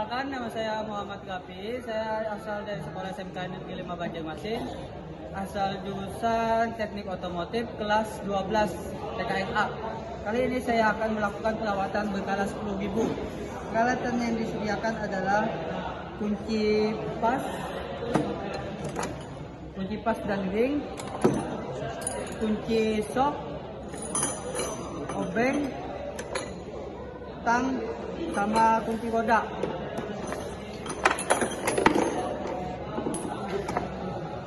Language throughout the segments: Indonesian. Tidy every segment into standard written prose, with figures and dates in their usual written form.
Perkenalkan, nama saya Muhammad Gafi. Saya asal dari Sekolah SMK Negeri 5 Banjarmasin. Asal jurusan Teknik Otomotif kelas 12 TKNA. Kali ini saya akan melakukan perawatan berkala 10.000. Peralatan yang disediakan adalah kunci pas dan ring, kunci sok, obeng, tang, sama kunci roda.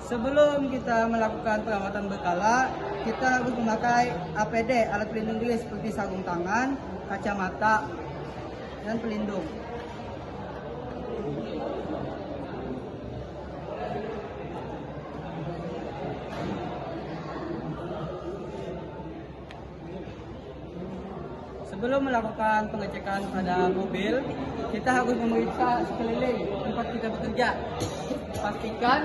Sebelum kita melakukan perawatan berkala, kita harus memakai APD, alat pelindung diri seperti sarung tangan, kacamata, dan pelindung. Sebelum melakukan pengecekan pada mobil, kita harus memeriksa sekeliling tempat kita bekerja. Pastikan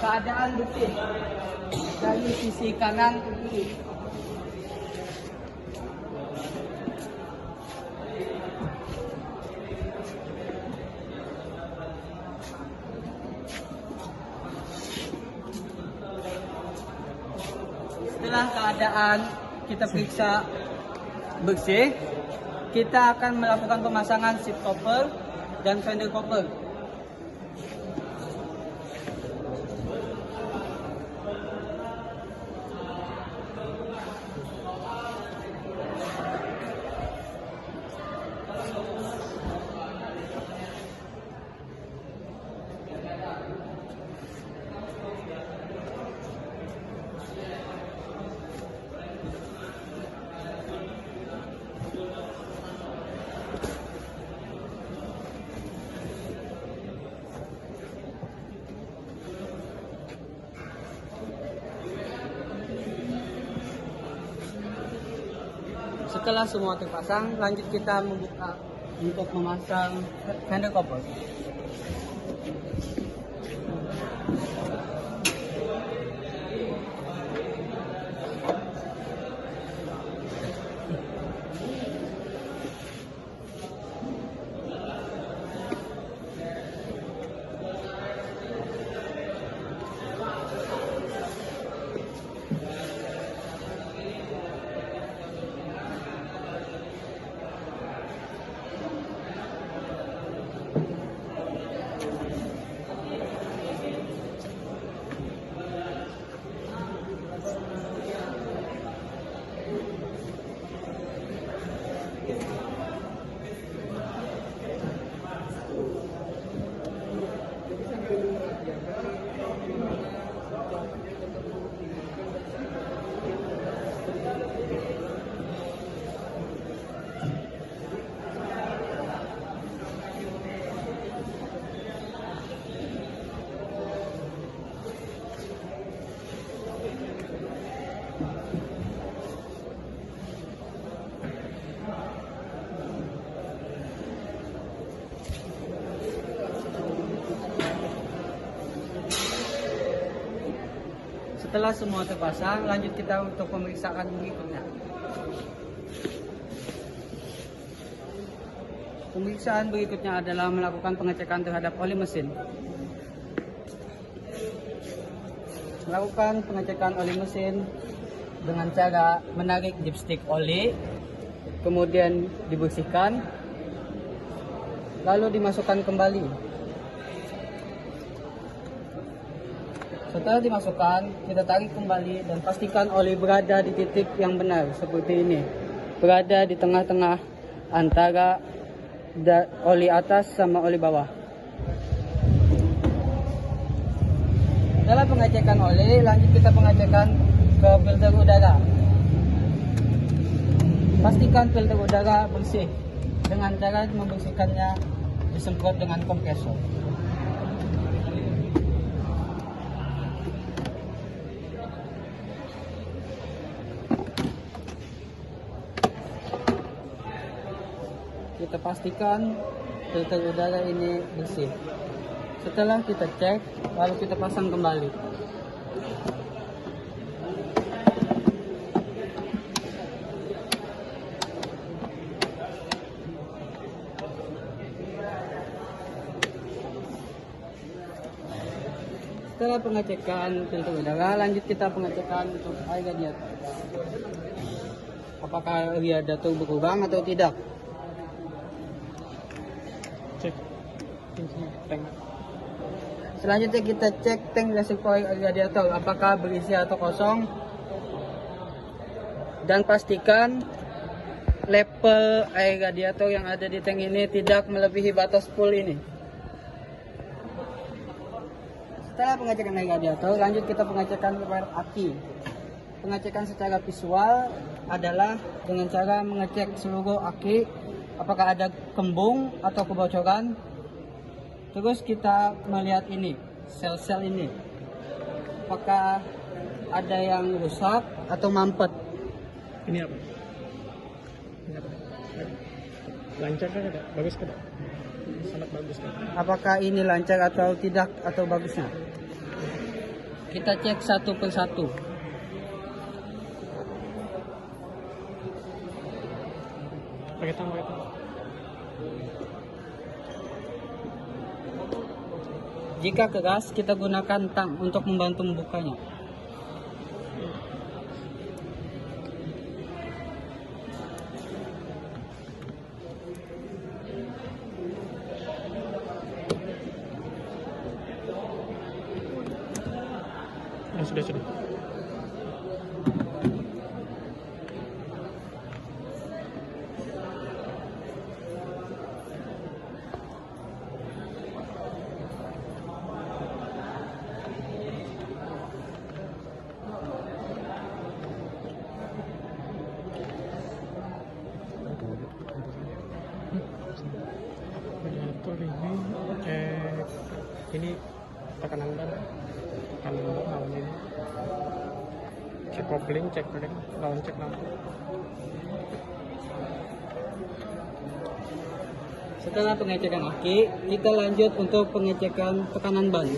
keadaan bersih dari sisi kanan ke kiri. Setelah keadaan kita periksa bersih, kita akan melakukan pemasangan seat cover dan fender cover. Setelah semua terpasang, lanjut kita membuka untuk memasang fender cover. Setelah semua terpasang, lanjut kita untuk pemeriksaan berikutnya. Pemeriksaan berikutnya adalah melakukan pengecekan terhadap oli mesin. Melakukan pengecekan oli mesin dengan cara menarik dipstick oli, kemudian dibersihkan, lalu dimasukkan kembali. Setelah dimasukkan, kita tarik kembali dan pastikan oli berada di titik yang benar seperti ini. Berada di tengah-tengah antara oli atas sama oli bawah. Setelah pengecekan oli, lanjut kita pengecekan ke filter udara. Pastikan filter udara bersih dengan cara membersihkannya disemprot dengan kompresor. Kita pastikan filter udara ini bersih. Setelah kita cek, lalu kita pasang kembali. Setelah pengecekan pintu udara, lanjut kita pengecekan untuk air radiator. Apakah radiator berlubang atau tidak? Cek tank. Selanjutnya kita cek tank reservoir radiator, apakah berisi atau kosong. Dan pastikan level air radiator yang ada di tank ini tidak melebihi batas full ini. Setelah pengecekan air radiator, lanjut kita pengecekan lebar aki. Pengecekan secara visual adalah dengan cara mengecek seluruh aki, apakah ada kembung atau kebocoran. Terus kita melihat ini, sel-sel ini, apakah ada yang rusak atau mampet. Ini apa? Ini apa? Lancar kan ada? Bagus kan? Sangat bagus kan? Apakah ini lancar atau tidak atau bagusnya? Kita cek satu persatu. Pakai tang, pakai tang. Jika keras, kita gunakan tang untuk membantu membukanya. Sudah. Radiator ini tekanan ban lawan ini. Cek kopling, cek rem, lawan cek lampu. Setelah pengecekan aki, kita lanjut untuk pengecekan tekanan ban.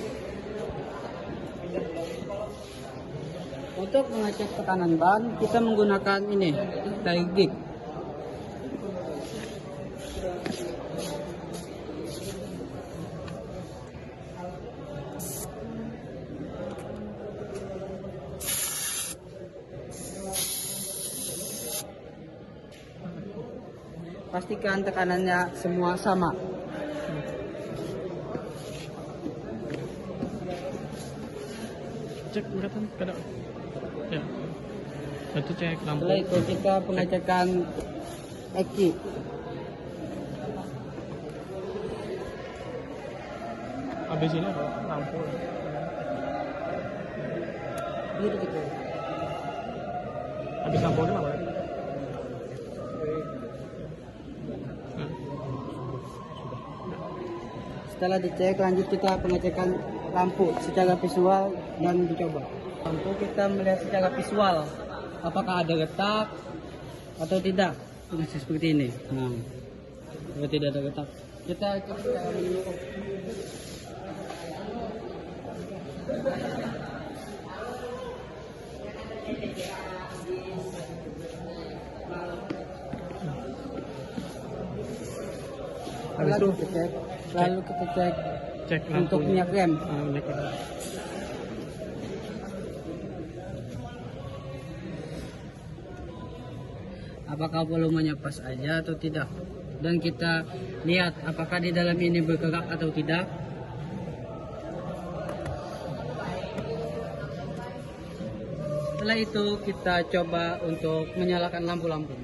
Untuk mengecek tekanan ban, kita menggunakan ini, tire gauge. Pastikan tekanannya semua sama. Cek ikatan kada. Ya. Itu cek lampu. Setelah itu kita pengecekan aki. Habis ini ada lampu. Gitu gitu. Habis lampu ini apa? Setelah dicek, lanjut kita pengecekan lampu secara visual dan dicoba. Lampu kita melihat secara visual, apakah ada retak atau tidak. Masih seperti ini. Nah, kalau tidak ada retak, kita cek secara menyeluruh. Habis itu Lalu kita cek untuk lampunya. minyak rem. Minyak rem. Apakah volumenya pas aja atau tidak, dan kita lihat apakah di dalam ini bergerak atau tidak. Setelah itu kita coba untuk menyalakan lampu-lampu.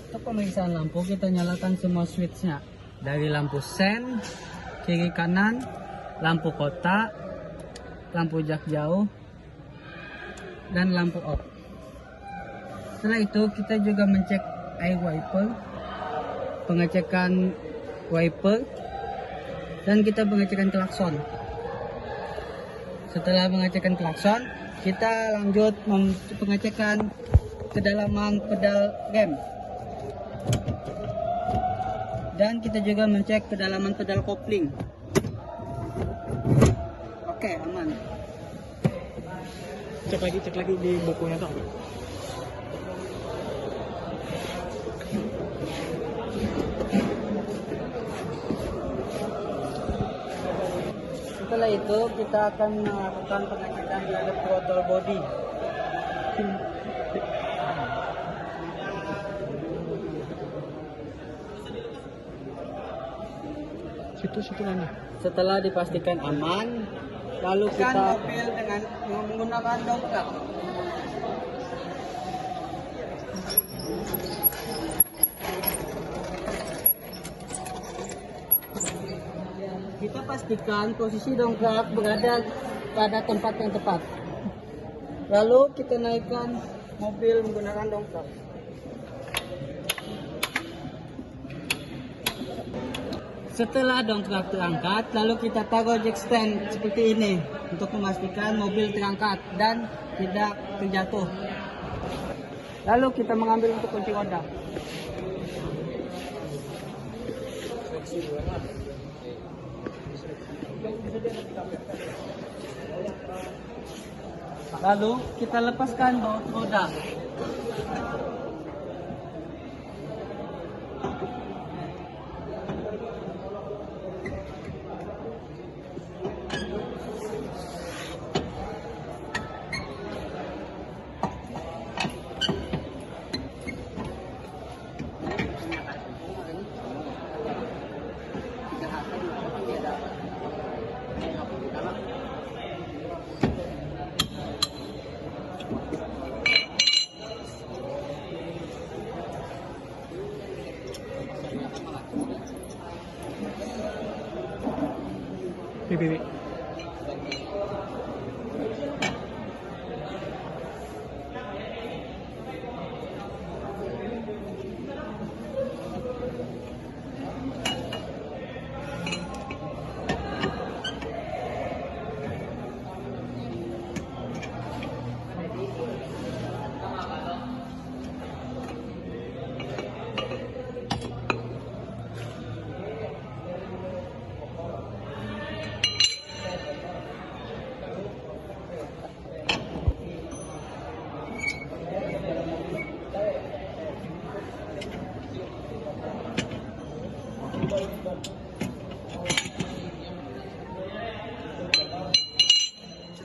Untuk pemeriksaan lampu, kita nyalakan semua switchnya, dari lampu sen, kiri kanan, lampu kotak, lampu jak jauh, dan lampu off. Setelah itu kita juga mencek air wiper, pengecekan wiper, dan kita pengecekan klakson. Setelah pengecekan klakson, kita lanjut pengecekan kedalaman pedal rem. Dan kita juga mencek kedalaman pedal kopling. Oke, aman. Cek lagi di bukunya tuh apa? Setelah itu kita akan melakukan pengecekan terhadap throttle body. Situ mana? Setelah dipastikan aman, lalu kita mobil dengan menggunakan dongkrak. Kita pastikan posisi dongkrak berada pada tempat yang tepat. Lalu kita naikkan mobil menggunakan dongkrak. Setelah dongkrak terangkat, lalu kita taruh jack stand seperti ini untuk memastikan mobil terangkat dan tidak terjatuh. Lalu kita mengambil untuk kunci roda. Lalu kita lepaskan baut roda. Bibi.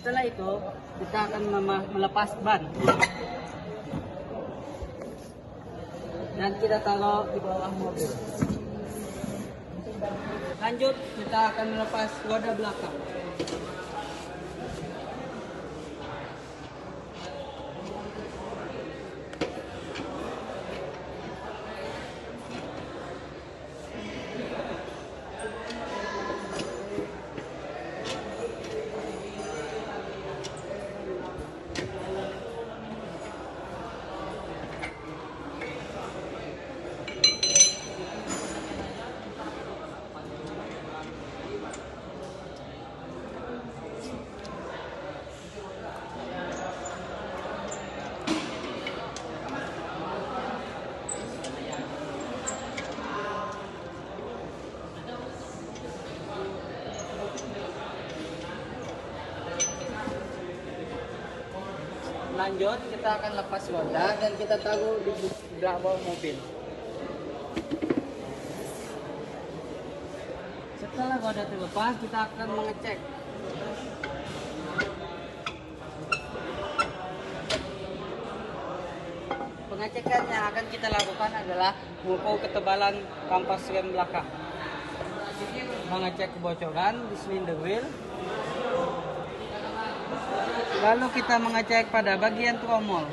Setelah itu kita akan melepas ban dan kita taruh di bawah mobil. Lanjut, kita akan melepas roda belakang. Lanjut, kita akan lepas roda dan kita taruh di bawah mobil. Setelah roda terlepas, kita akan mengecek. Pengecekan yang akan kita lakukan adalah mengukur ketebalan kampas rem belakang, mengecek kebocoran di silinder wheel. Lalu kita mengecek pada bagian tromol,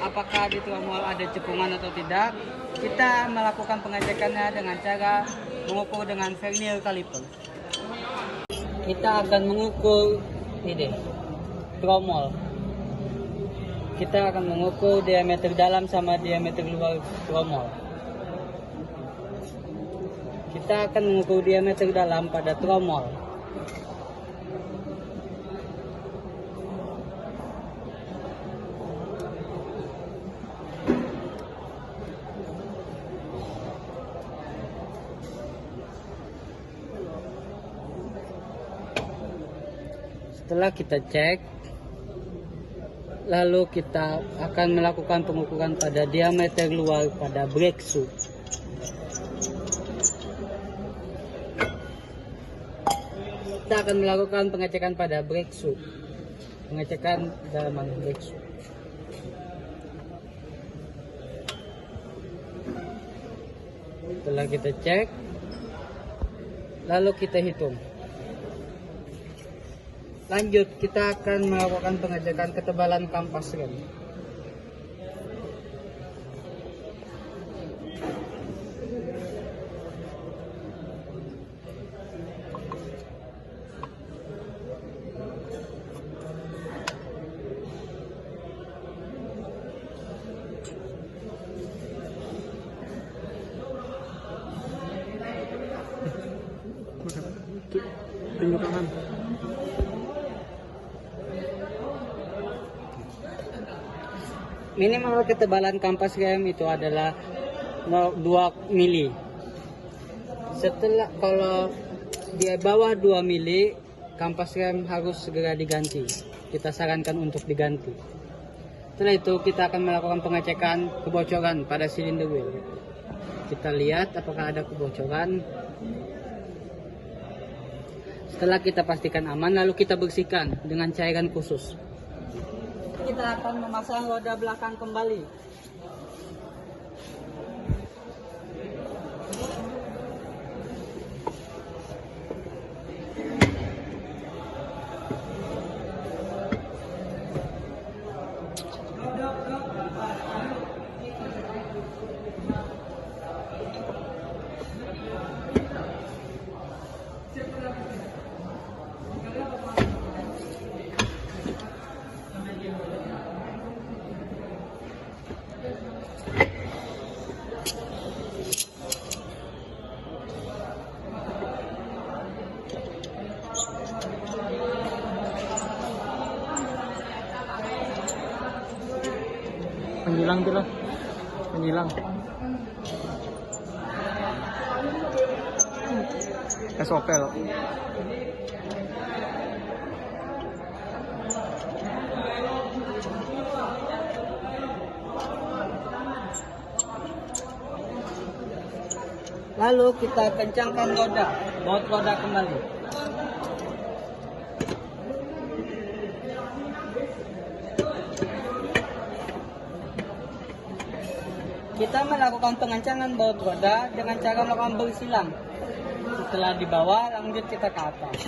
apakah di tromol ada cekungan atau tidak. Kita melakukan pengecekannya dengan cara mengukur dengan vernier caliper. Kita akan mengukur ini tromol. Kita akan mengukur diameter dalam sama diameter luar tromol. Kita akan mengukur diameter dalam pada tromol. Setelah kita cek, lalu kita akan melakukan pengukuran pada diameter luar pada brake shoe. Kita akan melakukan pengecekan pada brake shoe, pengecekan dalaman brake shoe. Setelah kita cek, lalu kita hitung. Lanjut, kita akan melakukan pengecekan ketebalan kampas rem. Tunjuk tangan. Minimal ketebalan kampas rem itu adalah 2 mili. Setelah kalau di bawah 2 mili, kampas rem harus segera diganti. Kita sarankan untuk diganti. Setelah itu kita akan melakukan pengecekan kebocoran pada silinder wheel. Kita lihat apakah ada kebocoran. Setelah kita pastikan aman, lalu kita bersihkan dengan cairan khusus. Kita akan memasang roda belakang kembali. Penyilang tuh lah. Penyilang. SOP loh. Lalu kita kencangkan roda, baut roda kembali. Kita melakukan pengencangan baut roda dengan cara melakukan bersilang. Setelah dibawa, lanjut kita ke atas.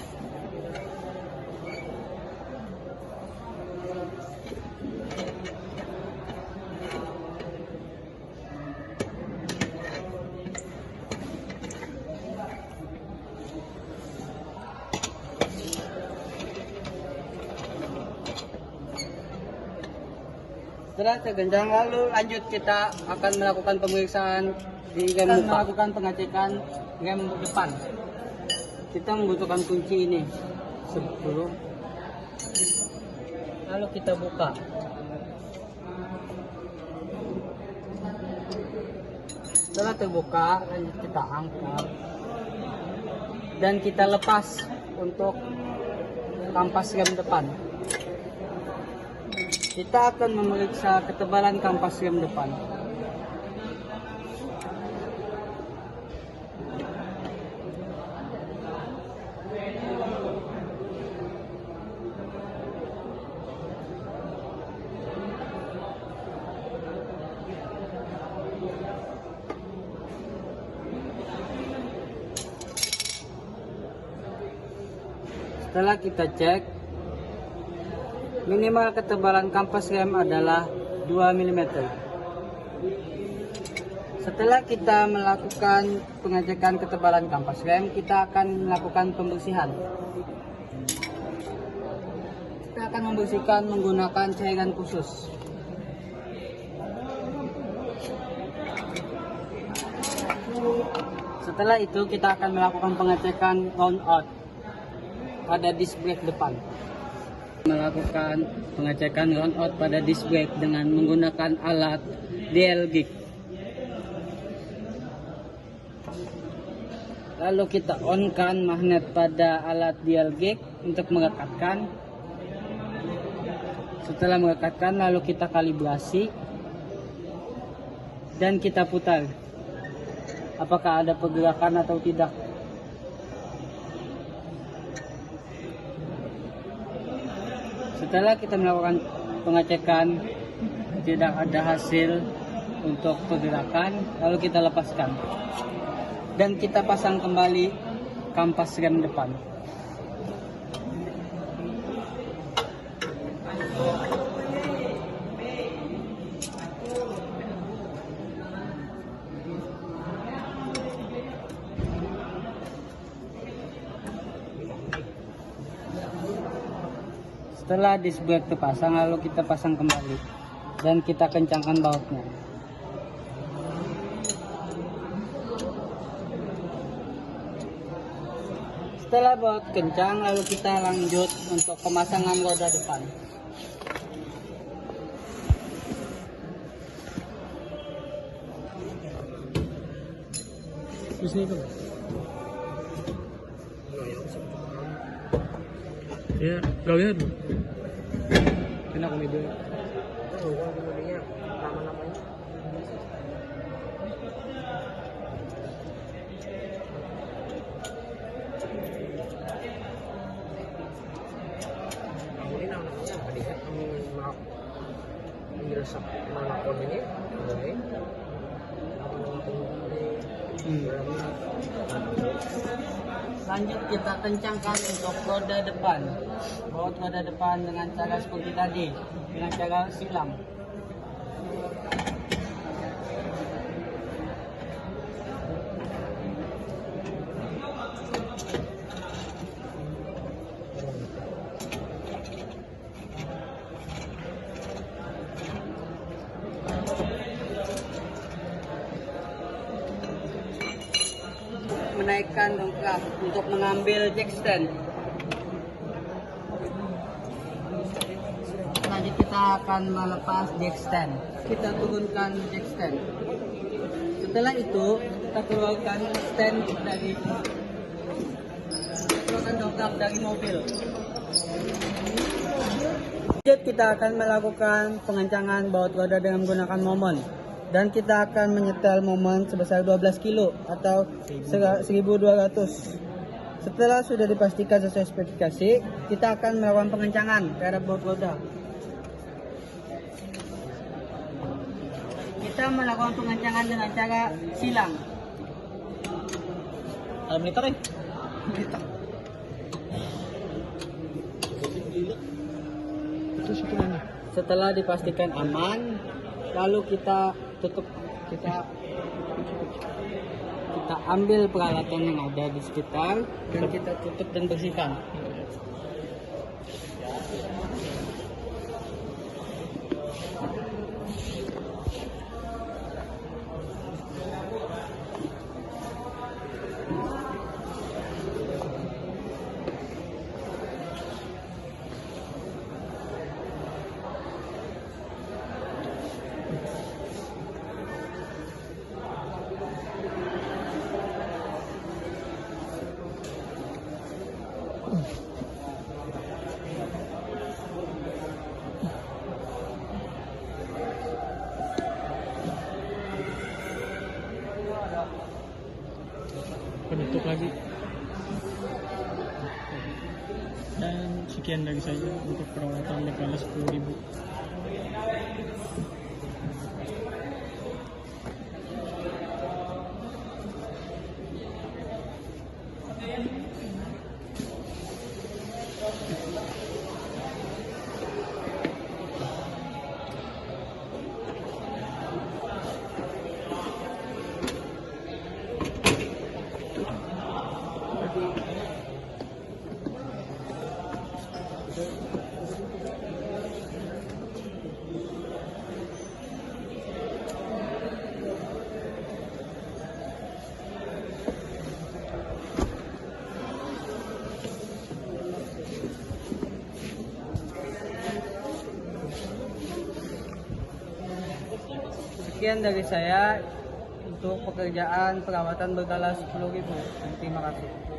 Setelah tergenjang, lalu lanjut kita akan melakukan pemeriksaan di rem muka. Melakukan pengecekan rem depan. Kita membutuhkan kunci ini sebelum. Lalu kita buka. Setelah terbuka, lanjut kita angkat dan kita lepas untuk kampas rem depan. Kita akan memeriksa ketebalan kampas rem depan. Setelah kita cek, minimal ketebalan kampas rem adalah 2 mm. Setelah kita melakukan pengecekan ketebalan kampas rem, kita akan melakukan pembersihan. Kita akan membersihkan menggunakan cairan khusus. Setelah itu kita akan melakukan pengecekan round out pada disc brake depan. Melakukan pengecekan round out pada disc brake dengan menggunakan alat dial gig. Lalu kita on-kan magnet pada alat dial gig untuk merekatkan. Setelah merekatkan, lalu kita kalibrasi dan kita putar. Apakah ada pergerakan atau tidak? Setelah kita melakukan pengecekan, tidak ada hasil untuk pergerakan, lalu kita lepaskan dan kita pasang kembali kampas rem depan. Setelah disc brake terpasang, lalu kita pasang kembali dan kita kencangkan bautnya. Setelah baut kencang, lalu kita lanjut untuk pemasangan roda depan. Terus ini tuh. Ya, gawin dulu. Kena komedi. Kemudiannya nama-namanya ini namanya apa dia menjelaskan mana kodenya boleh Lanjut kita kencangkan untuk roda depan. Baut roda depan dengan cara seperti tadi, dengan cara silang. Menaikkan dongkrak untuk mengambil jack stand. Lanjut kita akan melepas jack stand. Kita turunkan jack stand. Setelah itu kita keluarkan stand dari dongkrak dari mobil. Lanjut kita akan melakukan pengencangan baut roda dengan menggunakan momon. Dan kita akan menyetel momen sebesar 12 kilo atau 1200. Setelah sudah dipastikan sesuai spesifikasi, kita akan melakukan pengencangan terhadap baut roda. Kita melakukan pengencangan dengan cara silang. Ada meter ya? Itu situ mana? Setelah dipastikan aman, lalu kita tutup, kita ambil peralatan yang ada di sekitar dan kita tutup dan bersihkan. Penutup lagi. Dan sekian dari saya untuk perawatan lekala 10.000. Sekian dari saya untuk pekerjaan perawatan berkala 10.000. Terima kasih.